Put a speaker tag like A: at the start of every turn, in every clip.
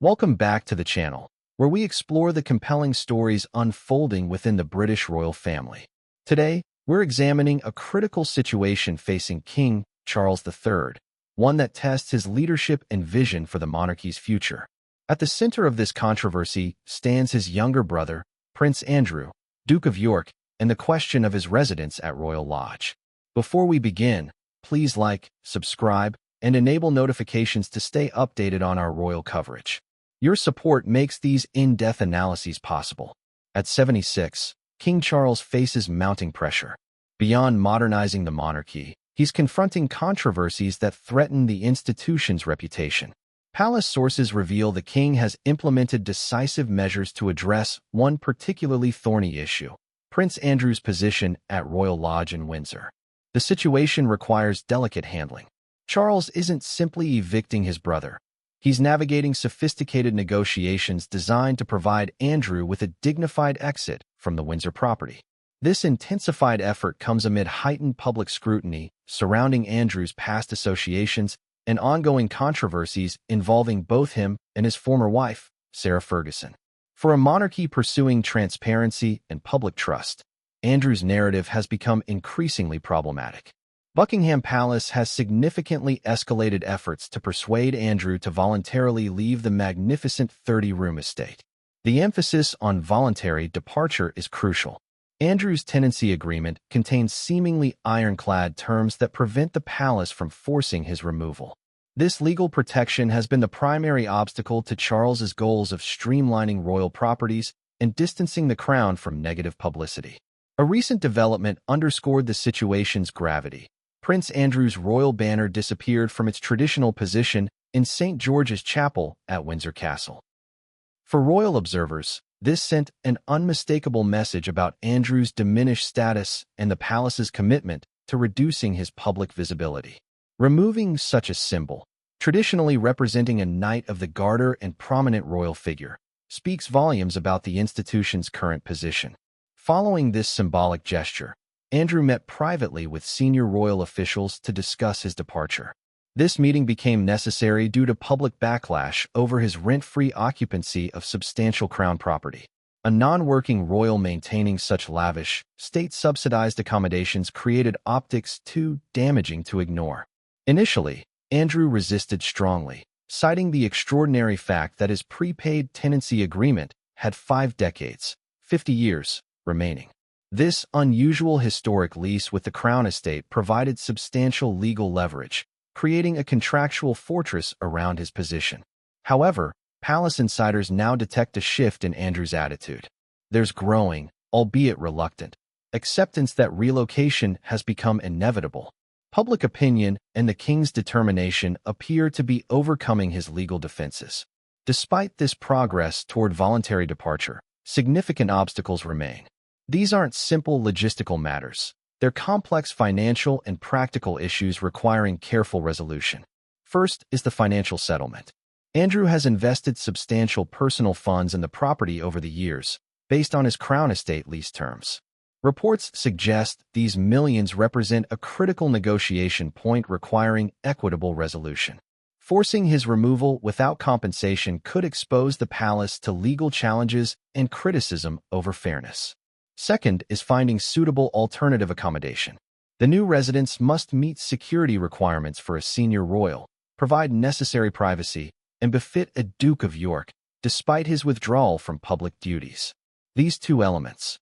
A: Welcome back to the channel, where we explore the compelling stories unfolding within the British royal family. Today, we're examining a critical situation facing King Charles III, one that tests his leadership and vision for the monarchy's future. At the center of this controversy stands his younger brother, Prince Andrew, Duke of York, and the question of his residence at Royal Lodge. Before we begin, please like, subscribe, and enable notifications to stay updated on our royal coverage. Your support makes these in-depth analyses possible. At 76, King Charles faces mounting pressure. Beyond modernizing the monarchy, he's confronting controversies that threaten the institution's reputation. Palace sources reveal the king has implemented decisive measures to address one particularly thorny issue: Prince Andrew's position at Royal Lodge in Windsor. The situation requires delicate handling. Charles isn't simply evicting his brother. He's navigating sophisticated negotiations designed to provide Andrew with a dignified exit from the Windsor property. This intensified effort comes amid heightened public scrutiny surrounding Andrew's past associations and ongoing controversies involving both him and his former wife, Sarah Ferguson. For a monarchy pursuing transparency and public trust, Andrew's narrative has become increasingly problematic. Buckingham Palace has significantly escalated efforts to persuade Andrew to voluntarily leave the magnificent 30-room estate. The emphasis on voluntary departure is crucial. Andrew's tenancy agreement contains seemingly ironclad terms that prevent the palace from forcing his removal. This legal protection has been the primary obstacle to Charles's goals of streamlining royal properties and distancing the crown from negative publicity. A recent development underscored the situation's gravity. Prince Andrew's royal banner disappeared from its traditional position in St. George's Chapel at Windsor Castle. For royal observers, this sent an unmistakable message about Andrew's diminished status and the palace's commitment to reducing his public visibility. Removing such a symbol, traditionally representing a Knight of the Garter and prominent royal figure, speaks volumes about the institution's current position. Following this symbolic gesture, Andrew met privately with senior royal officials to discuss his departure. This meeting became necessary due to public backlash over his rent-free occupancy of substantial crown property. A non-working royal maintaining such lavish, state-subsidized accommodations created optics too damaging to ignore. Initially, Andrew resisted strongly, citing the extraordinary fact that his prepaid tenancy agreement had 5 decades, 50 years, remaining. This unusual historic lease with the Crown Estate provided substantial legal leverage, creating a contractual fortress around his position. However, palace insiders now detect a shift in Andrew's attitude. There's growing, albeit reluctant, acceptance that relocation has become inevitable. Public opinion and the king's determination appear to be overcoming his legal defenses. Despite this progress toward voluntary departure, significant obstacles remain. These aren't simple logistical matters. They're complex financial and practical issues requiring careful resolution. First is the financial settlement. Andrew has invested substantial personal funds in the property over the years, based on his Crown Estate lease terms. Reports suggest these millions represent a critical negotiation point requiring equitable resolution. Forcing his removal without compensation could expose the palace to legal challenges and criticism over fairness. Second is finding suitable alternative accommodation. The new residence must meet security requirements for a senior royal, provide necessary privacy, and befit a Duke of York, despite his withdrawal from public duties. These two elements,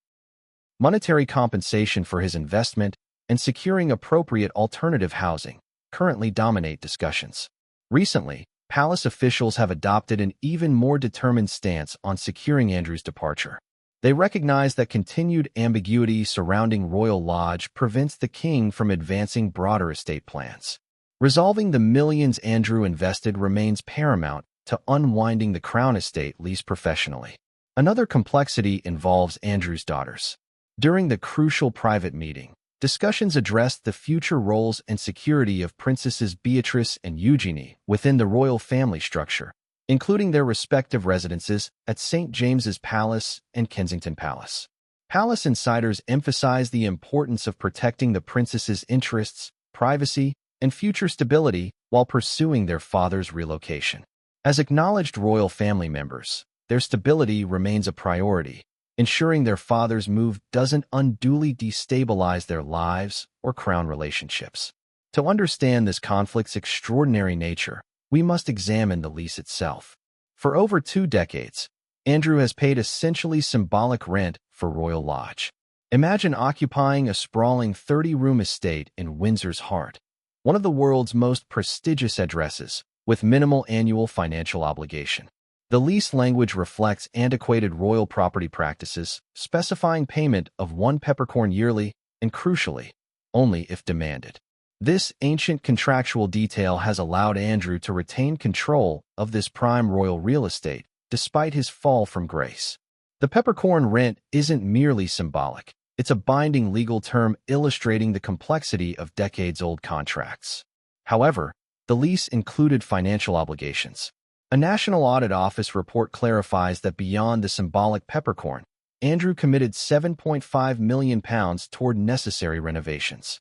A: monetary compensation for his investment and securing appropriate alternative housing, currently dominate discussions. Recently, palace officials have adopted an even more determined stance on securing Andrew's departure. They recognize that continued ambiguity surrounding Royal Lodge prevents the king from advancing broader estate plans. Resolving the millions Andrew invested remains paramount to unwinding the Crown Estate lease professionally. Another complexity involves Andrew's daughters. During the crucial private meeting, discussions addressed the future roles and security of Princesses Beatrice and Eugenie within the royal family structure, including their respective residences at St. James's Palace and Kensington Palace. Palace insiders emphasize the importance of protecting the princesses' interests, privacy, and future stability while pursuing their father's relocation. As acknowledged royal family members, their stability remains a priority, ensuring their father's move doesn't unduly destabilize their lives or crown relationships. To understand this conflict's extraordinary nature, we must examine the lease itself. For over 2 decades, Andrew has paid essentially symbolic rent for Royal Lodge. Imagine occupying a sprawling 30-room estate in Windsor's heart, one of the world's most prestigious addresses, with minimal annual financial obligation. The lease language reflects antiquated royal property practices, specifying payment of 1 peppercorn yearly and, crucially, only if demanded. This ancient contractual detail has allowed Andrew to retain control of this prime royal real estate, despite his fall from grace. The peppercorn rent isn't merely symbolic. It's a binding legal term illustrating the complexity of decades-old contracts. However, the lease included financial obligations. A National Audit Office report clarifies that beyond the symbolic peppercorn, Andrew committed £7.5 million toward necessary renovations.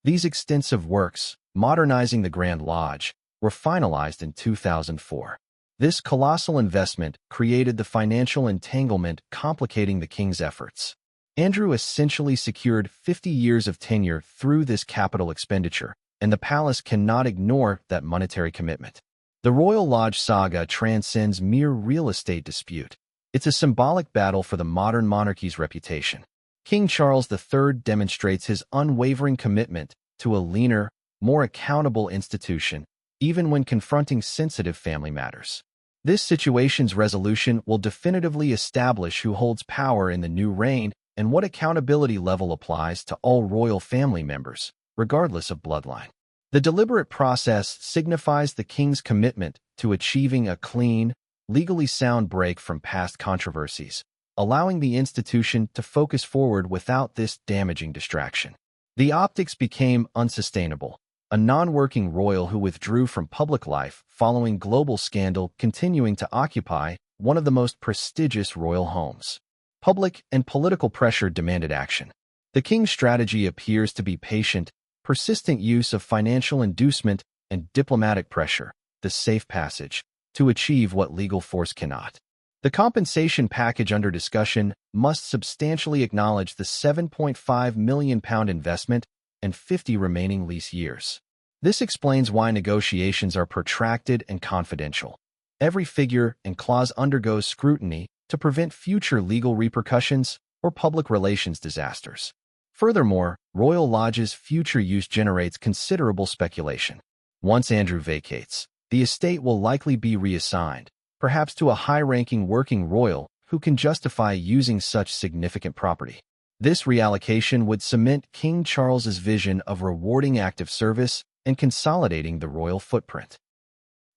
A: These extensive works, modernizing the Grand Lodge, were finalized in 2004. This colossal investment created the financial entanglement complicating the king's efforts. Andrew essentially secured 50 years of tenure through this capital expenditure, and the palace cannot ignore that monetary commitment. The Royal Lodge saga transcends mere real estate dispute. It's a symbolic battle for the modern monarchy's reputation. King Charles III demonstrates his unwavering commitment to a leaner, more accountable institution, even when confronting sensitive family matters. This situation's resolution will definitively establish who holds power in the new reign and what accountability level applies to all royal family members, regardless of bloodline. The deliberate process signifies the king's commitment to achieving a clean, legally sound break from past controversies, allowing the institution to focus forward without this damaging distraction. The optics became unsustainable. A non-working royal who withdrew from public life following global scandal continuing to occupy one of the most prestigious royal homes. Public and political pressure demanded action. The king's strategy appears to be patient, persistent use of financial inducement and diplomatic pressure, the safe passage, to achieve what legal force cannot. The compensation package under discussion must substantially acknowledge the £7.5 million investment and 50 remaining lease years. This explains why negotiations are protracted and confidential. Every figure and clause undergoes scrutiny to prevent future legal repercussions or public relations disasters. Furthermore, Royal Lodge's future use generates considerable speculation. Once Andrew vacates, the estate will likely be reassigned, perhaps to a high-ranking working royal who can justify using such significant property. This reallocation would cement King Charles's vision of rewarding active service and consolidating the royal footprint.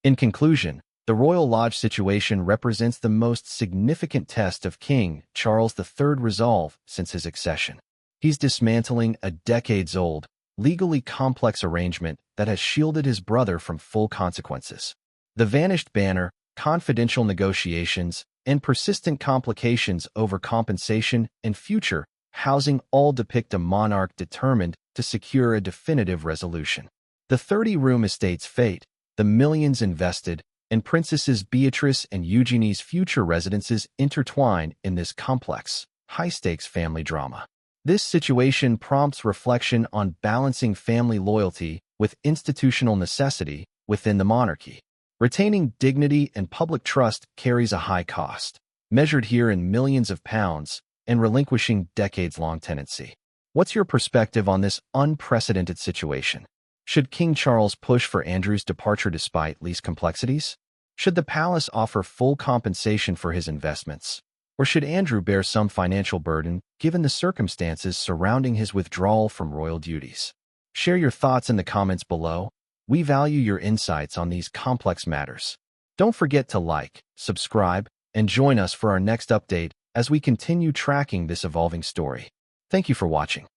A: In conclusion, the Royal Lodge situation represents the most significant test of King Charles III's resolve since his accession. He's dismantling a decades-old, legally complex arrangement that has shielded his brother from full consequences. The vanished banner, confidential negotiations, and persistent complications over compensation and future housing all depict a monarch determined to secure a definitive resolution. The 30-room estate's fate, the millions invested, and Princesses Beatrice and Eugenie's future residences intertwine in this complex, high-stakes family drama. This situation prompts reflection on balancing family loyalty with institutional necessity within the monarchy. Retaining dignity and public trust carries a high cost, measured here in millions of pounds, and relinquishing decades-long tenancy. What's your perspective on this unprecedented situation? Should King Charles push for Andrew's departure despite lease complexities? Should the palace offer full compensation for his investments? Or should Andrew bear some financial burden, given the circumstances surrounding his withdrawal from royal duties? Share your thoughts in the comments below. We value your insights on these complex matters. Don't forget to like, subscribe, and join us for our next update as we continue tracking this evolving story. Thank you for watching.